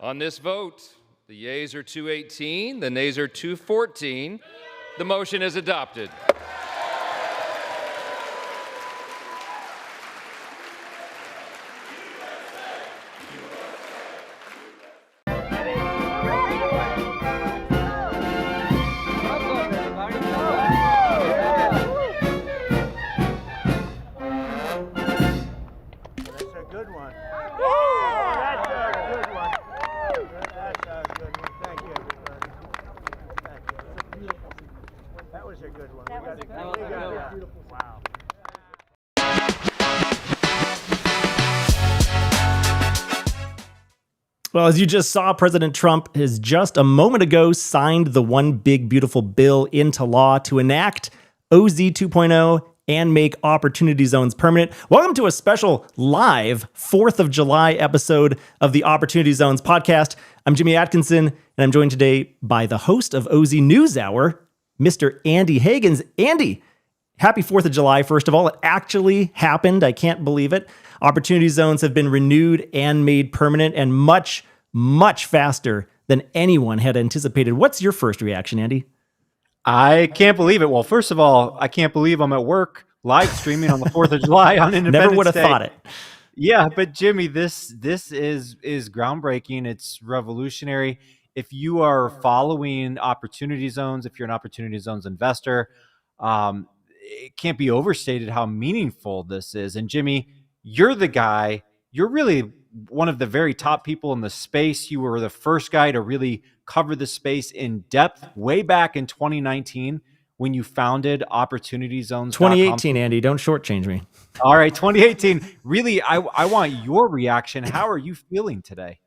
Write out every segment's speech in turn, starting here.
On this vote, the yeas are 218, the nays are 214. The motion is adopted. Well, as you just saw, President Trump has just a moment ago signed the One Big Beautiful Bill into law to enact OZ 2.0 and make Opportunity Zones permanent. Welcome to a special live 4th of July episode of the Opportunity Zones podcast. I'm Jimmy Atkinson, and I'm joined today by the host of OZ News Hour, Mr. Andy Hagans. Andy, happy 4th of July, first of all. It actually happened. I can't believe it. Opportunity zones have been renewed and made permanent, and much, much faster than anyone had anticipated. What's your first reaction, Andy? I can't believe it. Well, first of all, I can't believe I'm at work live streaming on the 4th of July on Independence Day. Never would have thought it. Yeah, but Jimmy, this is groundbreaking. It's revolutionary. If you are following Opportunity Zones, if you're an Opportunity Zones investor, it can't be overstated how meaningful this is. And Jimmy, you're the guy, you're really one of the very top people in the space. You were the first guy to really cover the space in depth way back in 2019 when you founded Opportunity Zones. 2018, Andy, don't shortchange me. All right, 2018. Really, I want your reaction. How are you feeling today?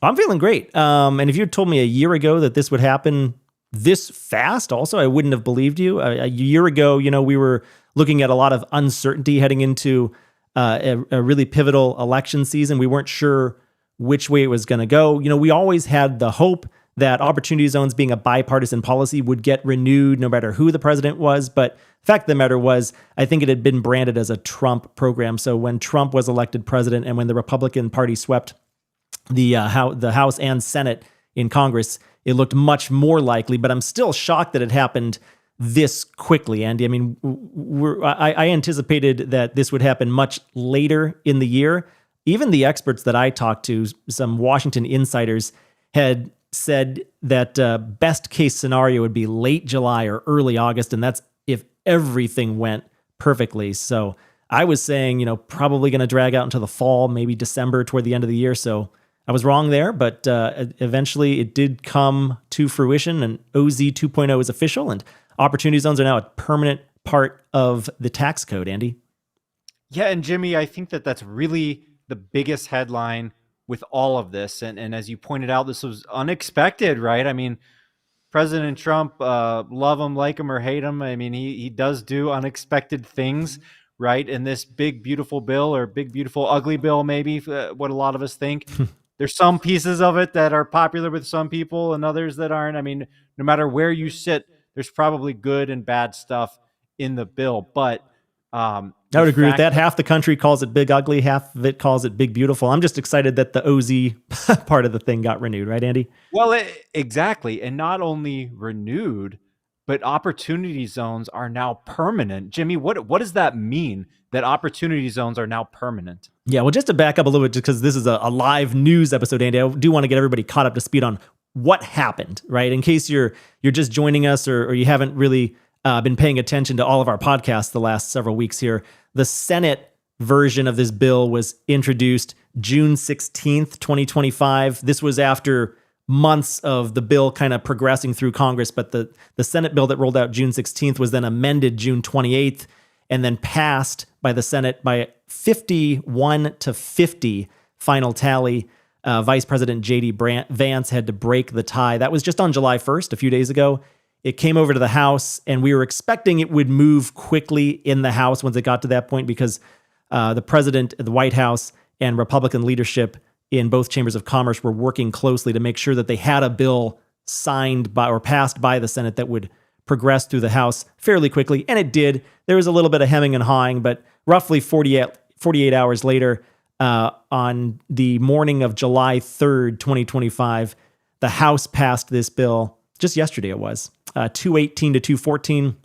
I'm feeling great. And if you had told me a year ago that this would happen this fast, also, I wouldn't have believed you. A year ago, we were looking at a lot of uncertainty heading into a really pivotal election season. We weren't sure which way it was going to go. We always had the hope that Opportunity Zones being a bipartisan policy would get renewed no matter who the president was. But the fact of the matter was, I think it had been branded as a Trump program. So when Trump was elected president and when the Republican Party swept the House and Senate in Congress, it looked much more likely. But I'm still shocked that it happened this quickly, Andy. I mean, I anticipated that this would happen much later in the year. Even the experts that I talked to, some Washington insiders, had said that best case scenario would be late July or early August, and that's if everything went perfectly. So I was saying, probably going to drag out until the fall, maybe December toward the end of the year. So I was wrong there, but eventually it did come to fruition, and OZ 2.0 is official, and Opportunity Zones are now a permanent part of the tax code, Andy. Yeah, and Jimmy, I think that's really the biggest headline with all of this. And as you pointed out, this was unexpected, right? I mean, President Trump, love him, like him, or hate him. I mean, he does do unexpected things, right? And this big, beautiful bill, or big, beautiful, ugly bill, maybe what a lot of us think. There's some pieces of it that are popular with some people and others that aren't. I mean, no matter where you sit, there's probably good and bad stuff in the bill. But I would agree with that. Half the country calls it big ugly, half of it calls it big beautiful. I'm just excited that the OZ part of the thing got renewed, right, Andy? Well, exactly. And not only renewed, but Opportunity Zones are now permanent. Jimmy, what does that mean, that Opportunity Zones are now permanent? Yeah, well, just to back up a little bit, just because this is a live news episode, Andy, I do want to get everybody caught up to speed on what happened, right? In case you're just joining us or you haven't really been paying attention to all of our podcasts the last several weeks here, the Senate version of this bill was introduced June 16th, 2025. This was after months of the bill kind of progressing through Congress, but the Senate bill that rolled out June 16th was then amended June 28th and then passed by the Senate by 51-50 final tally. Vice President J.D. Vance had to break the tie. That was just on July 1st, a few days ago. It came over to the House, and we were expecting it would move quickly in the House once it got to that point because the president, the White House, and Republican leadership in both chambers of commerce were working closely to make sure that they had a bill signed by or passed by the Senate that would progress through the House fairly quickly, and it did. There was a little bit of hemming and hawing, but roughly 48 hours later, on the morning of July 3rd, 2025, the House passed this bill. Just yesterday it was 218 to 214.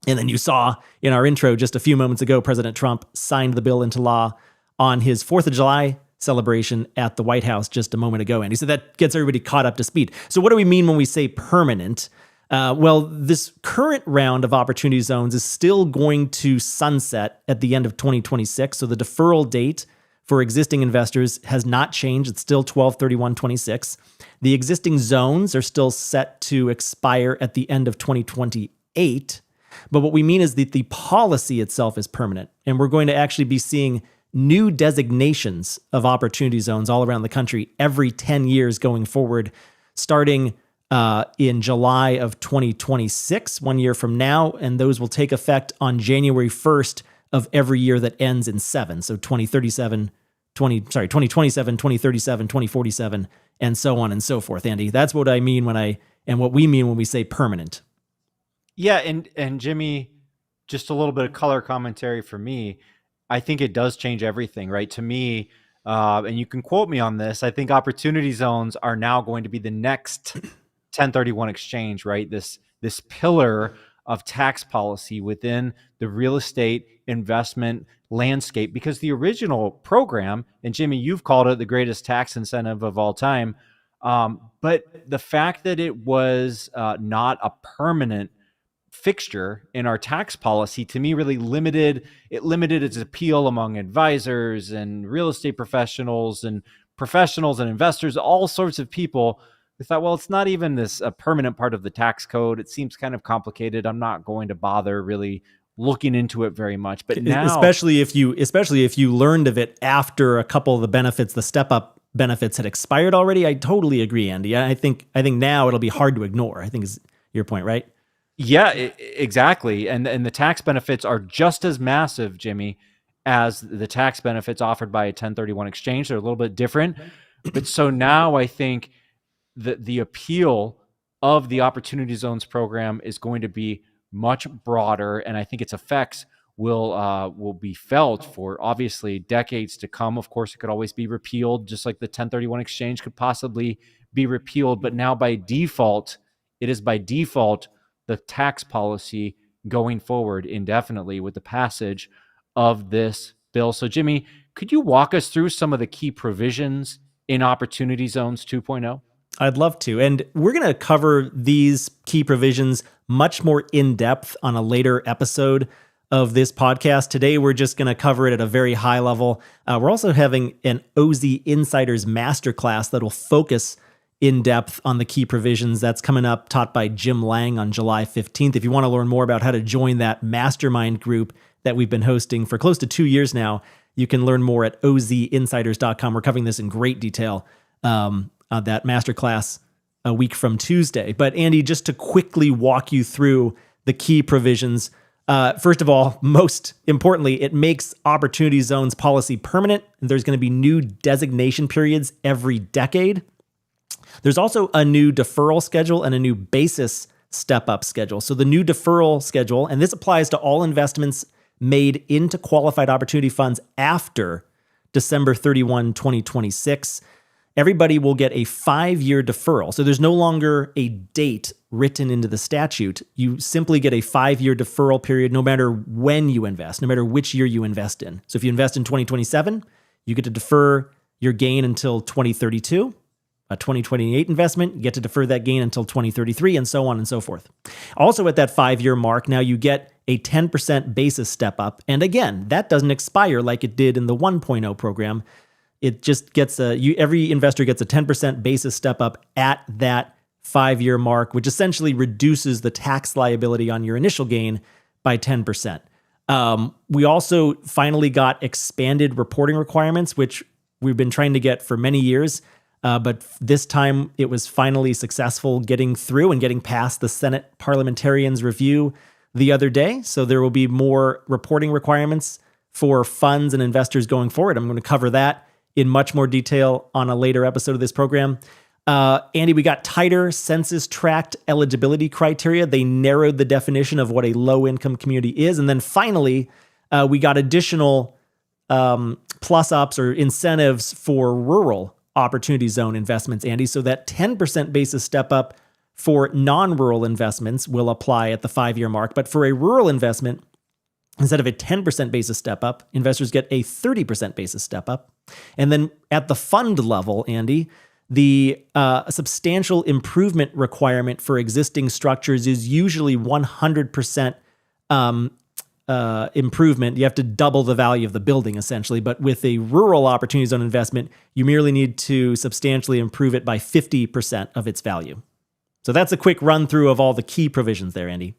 And then you saw in our intro just a few moments ago, President Trump signed the bill into law on his 4th of July celebration at the White House just a moment ago. And he said that gets everybody caught up to speed. So what do we mean when we say permanent? Well, this current round of opportunity zones is still going to sunset at the end of 2026. So the deferral date for existing investors has not changed. It's still 12/31/26. The existing zones are still set to expire at the end of 2028. But what we mean is that the policy itself is permanent. And we're going to actually be seeing new designations of opportunity zones all around the country every 10 years going forward, starting in July of 2026, 1 year from now. And those will take effect on January 1st of every year that ends in 7. So 2027, 2037, 2047, and so on and so forth, Andy. That's what I mean what we mean when we say permanent. Yeah, and Jimmy, just a little bit of color commentary for me. I think it does change everything, right? To me, and you can quote me on this, I think opportunity zones are now going to be the next 1031 exchange, right? This pillar of tax policy within the real estate investment landscape, because the original program, and Jimmy, you've called it the greatest tax incentive of all time, but the fact that it was not a permanent fixture in our tax policy, to me, really limited its appeal among advisors and real estate professionals and investors, all sorts of people. We thought, well, it's not even a permanent part of the tax code. It seems kind of complicated. I'm not going to bother really looking into it very much. But now, especially if you learned of it after a couple of the benefits, the step up benefits had expired already, I totally agree, Andy. I think now it'll be hard to ignore, I think is your point, right? Yeah, exactly. And the tax benefits are just as massive, Jimmy, as the tax benefits offered by a 1031 exchange. They're a little bit different. But so now I think the appeal of the Opportunity Zones program is going to be much broader, and I think its effects will be felt for obviously decades to come. Of course, it could always be repealed, just like the 1031 exchange could possibly be repealed. But now by default, it is by default the tax policy going forward indefinitely with the passage of this bill. So Jimmy, could you walk us through some of the key provisions in Opportunity Zones 2.0? I'd love to. And we're going to cover these key provisions much more in depth on a later episode of this podcast. Today, we're just going to cover it at a very high level. We're also having an OZ Insiders Masterclass that will focus in depth on the key provisions. That's coming up, taught by Jim Lang on July 15th. If you want to learn more about how to join that mastermind group that we've been hosting for close to 2 years now, you can learn more at ozinsiders.com. We're covering this in great detail on that masterclass a week from Tuesday. But Andy, just to quickly walk you through the key provisions. First of all, most importantly, it makes Opportunity Zones policy permanent. There's going to be new designation periods every decade. There's also a new deferral schedule and a new basis step-up schedule. So the new deferral schedule, and this applies to all investments made into qualified opportunity funds after December 31, 2026. Everybody will get a 5-year deferral. So there's no longer a date written into the statute. You simply get a 5-year deferral period no matter when you invest, no matter which year you invest in. So if you invest in 2027, you get to defer your gain until 2032. A 2028 investment, you get to defer that gain until 2033, and so on and so forth. Also at that 5-year mark, now you get a 10% basis step up. And again, that doesn't expire like it did in the 1.0 program. It just gets every investor gets a 10% basis step up at that 5-year mark, which essentially reduces the tax liability on your initial gain by 10%. We also finally got expanded reporting requirements, which we've been trying to get for many years. But this time it was finally successful getting through and getting past the Senate parliamentarians' review the other day. So there will be more reporting requirements for funds and investors going forward. I'm going to cover that in much more detail on a later episode of this program. Andy, we got tighter census-tract eligibility criteria. They narrowed the definition of what a low-income community is. And then finally, we got additional plus ups or incentives for rural opportunity zone investments, Andy. So that 10% basis step up for non-rural investments will apply at the 5-year mark. But for a rural investment, instead of a 10% basis step up, investors get a 30% basis step up. And then at the fund level, Andy, the substantial improvement requirement for existing structures is usually 100% improvement. You have to double the value of the building, essentially. But with a rural opportunity zone investment, you merely need to substantially improve it by 50% of its value. So that's a quick run through of all the key provisions there, Andy.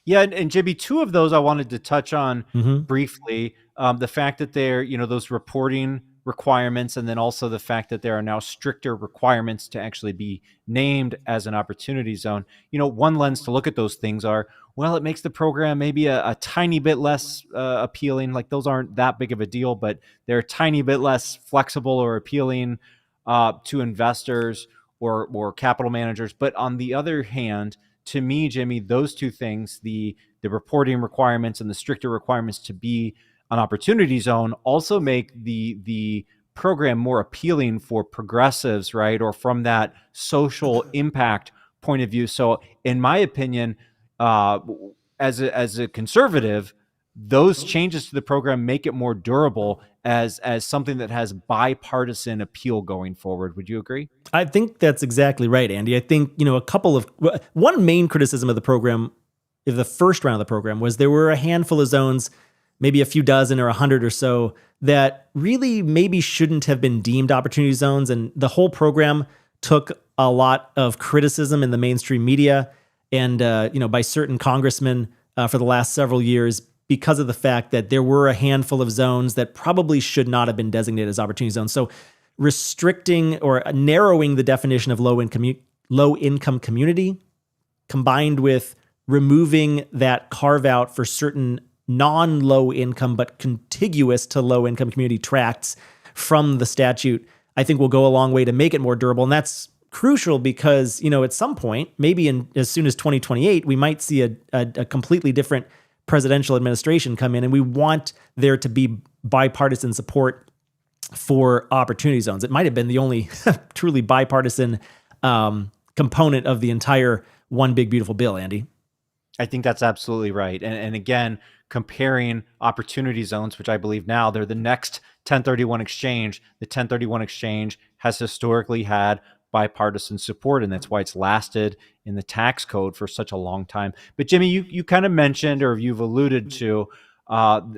Yeah, and Jimmy, two of those I wanted to touch on briefly. The fact that they're, those reporting requirements, and then also the fact that there are now stricter requirements to actually be named as an opportunity zone. One lens to look at those things are, well, it makes the program maybe a tiny bit less appealing. Like those aren't that big of a deal, but they're a tiny bit less flexible or appealing to investors or capital managers. But on the other hand, to me, Jimmy, those two things, the reporting requirements and the stricter requirements to be an opportunity zone, also make the program more appealing for progressives, right? Or from that social impact point of view. So in my opinion, as a conservative, those changes to the program make it more durable as something that has bipartisan appeal going forward. Would you agree? I think that's exactly right, Andy. I think, one main criticism of the program, of the first round of the program, was there were a handful of zones, maybe a few dozen or 100 or so, that really maybe shouldn't have been deemed opportunity zones. And the whole program took a lot of criticism in the mainstream media and, by certain congressmen for the last several years, because of the fact that there were a handful of zones that probably should not have been designated as opportunity zones. So restricting or narrowing the definition of low-income community, combined with removing that carve-out for certain non-low-income but contiguous to low-income community tracts from the statute, I think will go a long way to make it more durable. And that's crucial because, at some point, maybe as soon as 2028, we might see a completely different presidential administration come in, and we want there to be bipartisan support for opportunity zones. It might have been the only truly bipartisan component of the entire One Big Beautiful Bill, Andy. I think that's absolutely right. And again, comparing opportunity zones, which I believe now they're the next 1031 exchange. The 1031 exchange has historically had bipartisan support, and that's why it's lasted in the tax code for such a long time. But Jimmy, you kind of mentioned, or you've alluded to,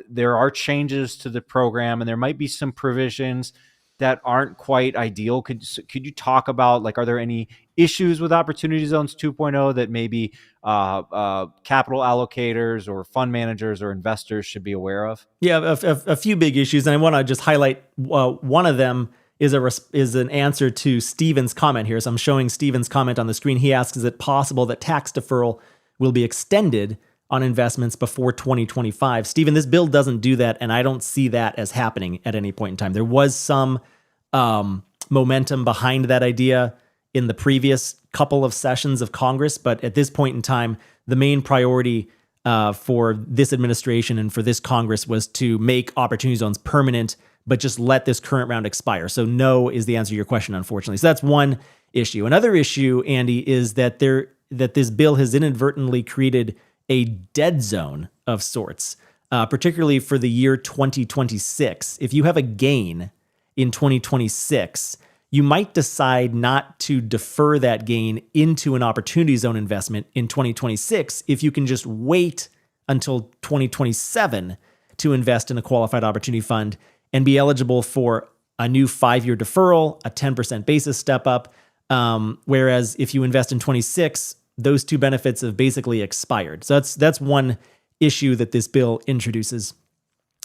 there are changes to the program, and there might be some provisions that aren't quite ideal. Could you talk about, are there any issues with Opportunity Zones 2.0 that maybe capital allocators or fund managers or investors should be aware of? Yeah, a few big issues, and I want to just highlight one of them is an answer to Steven's comment here. So I'm showing Steven's comment on the screen. He asks, is it possible that tax deferral will be extended on investments before 2025? Steven, this bill doesn't do that, and I don't see that as happening at any point in time. There was some momentum behind that idea in the previous couple of sessions of Congress, but at this point in time, the main priority for this administration and for this Congress was to make opportunity zones permanent, but just let this current round expire. So no is the answer to your question, unfortunately. So that's one issue. Another issue, Andy, is that this bill has inadvertently created a dead zone of sorts, particularly for the year 2026. If you have a gain in 2026, you might decide not to defer that gain into an opportunity zone investment in 2026 if you can just wait until 2027 to invest in a qualified opportunity fund and be eligible for a new 5-year deferral, a 10% basis step up. Whereas if you invest in 26, those two benefits have basically expired. So that's one issue that this bill introduces.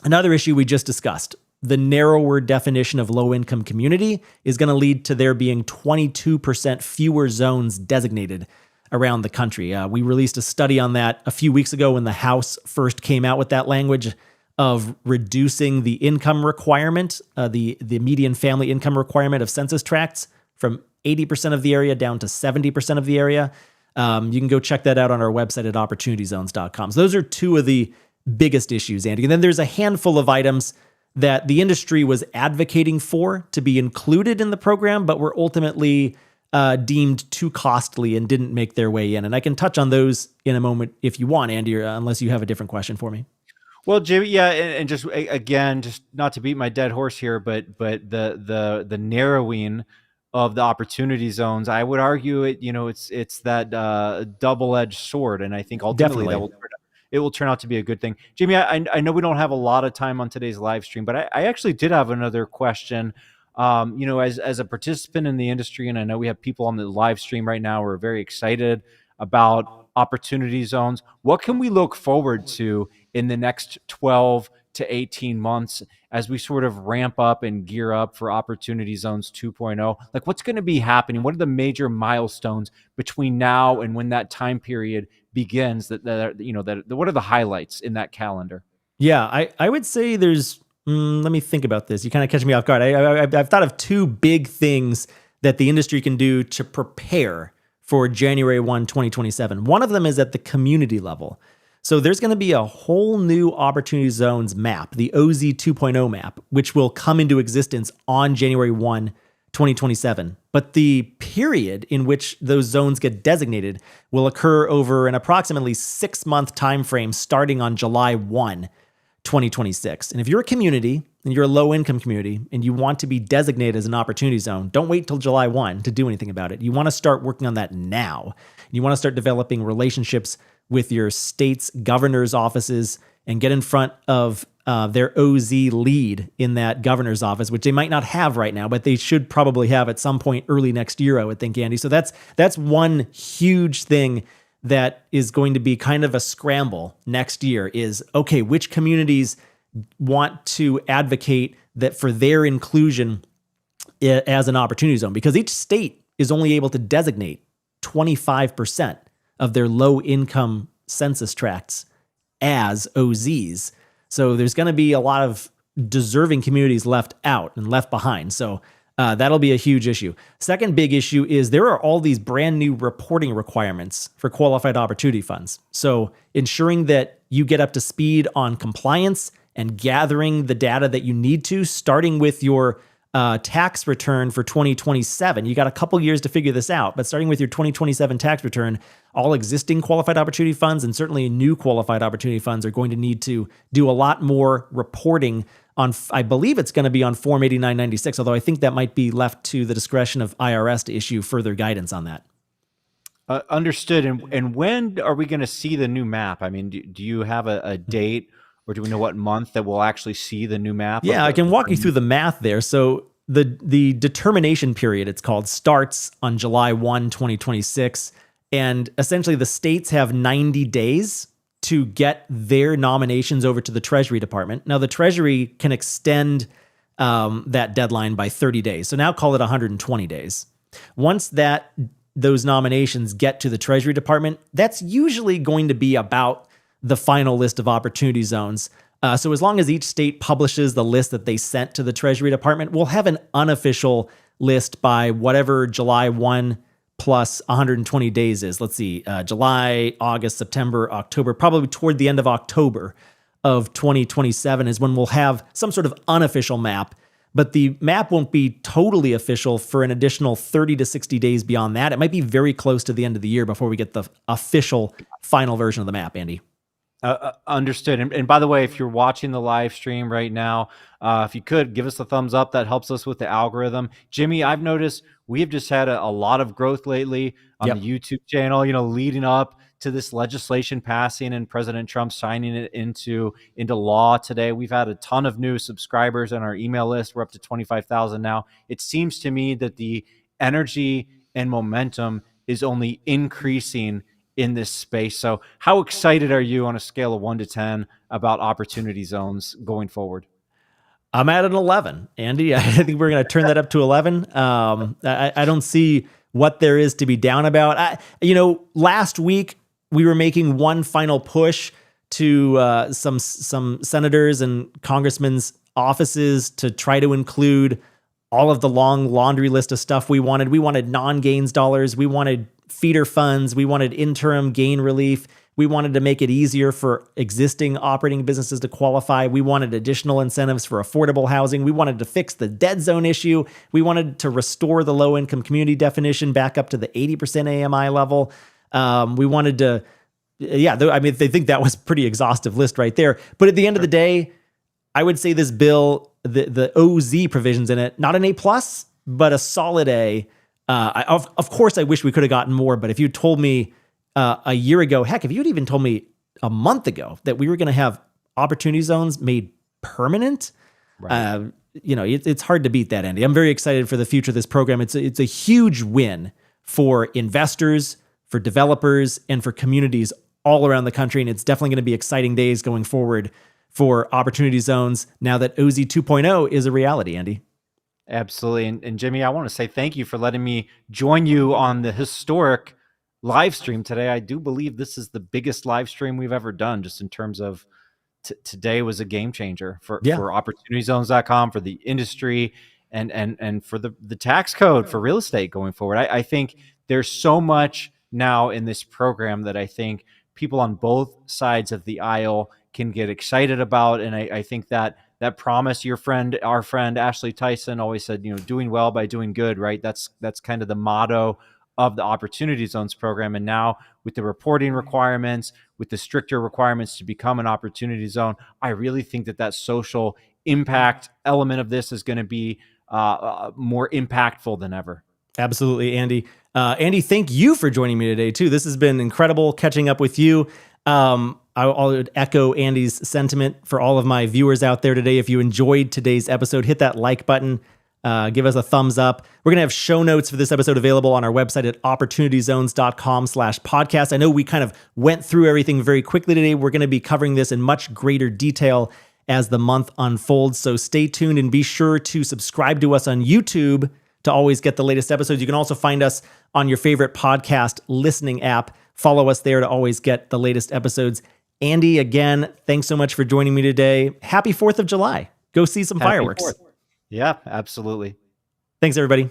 Another issue we just discussed, the narrower definition of low-income community is going to lead to there being 22% fewer zones designated around the country. We released a study on that a few weeks ago when the House first came out with that language of reducing the income requirement, the median family income requirement of census tracts from 80% of the area down to 70% of the area. You can go check that out on our website at opportunityzones.com. So those are two of the biggest issues, Andy. And then there's a handful of items that the industry was advocating for to be included in the program, but were ultimately deemed too costly and didn't make their way in. And I can touch on those in a moment if you want, Andy, or unless you have a different question for me. Well, Jimmy, yeah, and just again, just not to beat my dead horse here, but the narrowing of the opportunity zones, I would argue it's that double-edged sword, and I think ultimately Definitely. it will turn out to be a good thing. Jimmy, I know we don't have a lot of time on today's live stream, but I actually did have another question. As a participant in the industry, and I know we have people on the live stream right now who are very excited about opportunity zones. What can we look forward to in the next 12 to 18 months as we sort of ramp up and gear up for Opportunity Zones 2.0? Like, what's going to be happening? What are the major milestones between now and when that time period begins? What are the highlights in that calendar? Yeah, I would say there's, let me think about this. You kind of catch me off guard. I've thought of two big things that the industry can do to prepare for January 1, 2027. One of them is at the community level. So there's going to be a whole new Opportunity Zones map, the OZ 2.0 map, which will come into existence on January 1, 2027. But the period in which those zones get designated will occur over an approximately 6-month time frame starting on July 1, 2026. And if you're a community and you're a low-income community and you want to be designated as an opportunity zone, don't wait till July 1 to do anything about it. You want to start working on that now. You want to start developing relationships with your state's governor's offices and get in front of their OZ lead in that governor's office, which they might not have right now, but they should probably have at some point early next year, I would think, Andy. So that's one huge thing that is going to be kind of a scramble next year is, okay, which communities want to advocate that for their inclusion as an opportunity zone? Because each state is only able to designate 25% of their low income census tracts as OZs. So there's going to be a lot of deserving communities left out and left behind. So that'll be a huge issue. Second big issue is there are all these brand new reporting requirements for qualified opportunity funds. So ensuring that you get up to speed on compliance and gathering the data that you need to, starting with your tax return for 2027. You got a couple years to figure this out, but starting with your 2027 tax return, all existing qualified opportunity funds and certainly new qualified opportunity funds are going to need to do a lot more reporting on, I believe it's going to be on Form 8996, although I think that might be left to the discretion of IRS to issue further guidance on that. Understood. And when are we going to see the new map? I mean, do you have a date, or do we know what month that we'll actually see the new map? Yeah, I can walk you through the math there. So the determination period, it's called, starts on July 1, 2026. And essentially the states have 90 days to get their nominations over to the Treasury Department. Now, the Treasury can extend that deadline by 30 days. So now call it 120 days. Once those nominations get to the Treasury Department, that's usually going to be about the final list of opportunity zones. So as long as each state publishes the list that they sent to the Treasury Department, we'll have an unofficial list by whatever July 1 plus 120 days is. Let's see, July, August, September, October, probably toward the end of October of 2027 is when we'll have some sort of unofficial map. But the map won't be totally official for an additional 30 to 60 days beyond that. It might be very close to the end of the year before we get the official final version of the map, Andy. Understood. And by the way, if you're watching the live stream right now, if you could give us a thumbs up, that helps us with the algorithm. Jimmy, I've noticed we have just had a lot of growth lately on the YouTube channel, leading up to this legislation passing and President Trump signing it into law today. We've had a ton of new subscribers on our email list. We're up to 25,000 now. It seems to me that the energy and momentum is only increasing in this space. So how excited are you on a scale of 1 to 10 about opportunity zones going forward? I'm at an 11, Andy. I think we're going to turn that up to 11. I don't see what there is to be down about. Last week we were making one final push to some senators and congressmen's offices to try to include all of the long laundry list of stuff we wanted. We wanted non-gains dollars. We wanted feeder funds. We wanted interim gain relief. We wanted to make it easier for existing operating businesses to qualify. We wanted additional incentives for affordable housing. We wanted to fix the dead zone issue. We wanted to restore the low-income community definition back up to the 80% AMI level. We wanted to, I mean, they think that was a pretty exhaustive list right there. But at the end of the day, I would say this bill, the OZ provisions in it, not an A+, but a solid A. Of course, I wish we could have gotten more, but if you told me a year ago, heck, if you had even told me a month ago that we were going to have opportunity zones made permanent, Right. it's hard to beat that, Andy. I'm very excited for the future of this program. It's a huge win for investors, for developers, and for communities all around the country. And it's definitely going to be exciting days going forward for opportunity zones now that OZ 2.0 is a reality, Andy. Absolutely. And Jimmy, I want to say thank you for letting me join you on the historic live stream today. I do believe this is the biggest live stream we've ever done, just in terms of today was a game changer for opportunityzones.com, for the industry, and for the tax code for real estate going forward. I think there's so much now in this program that I think people on both sides of the aisle can get excited about. And I think that promise, our friend Ashley Tyson always said, doing well by doing good, right? That's kind of the motto of the Opportunity Zones program. And now with the reporting requirements, with the stricter requirements to become an opportunity zone, I really think that social impact element of this is going to be more impactful than ever. Absolutely, Andy. Andy, thank you for joining me today, too. This has been incredible catching up with you. I'll echo Andy's sentiment for all of my viewers out there today. If you enjoyed today's episode, hit that like button. Give us a thumbs up. We're going to have show notes for this episode available on our website at opportunityzones.com/podcast. I know we kind of went through everything very quickly today. We're going to be covering this in much greater detail as the month unfolds. So stay tuned and be sure to subscribe to us on YouTube to always get the latest episodes. You can also find us on your favorite podcast listening app. Follow us there to always get the latest episodes. Andy, again, thanks so much for joining me today. Happy 4th of July. Go see some fireworks. Yeah, absolutely. Thanks, everybody.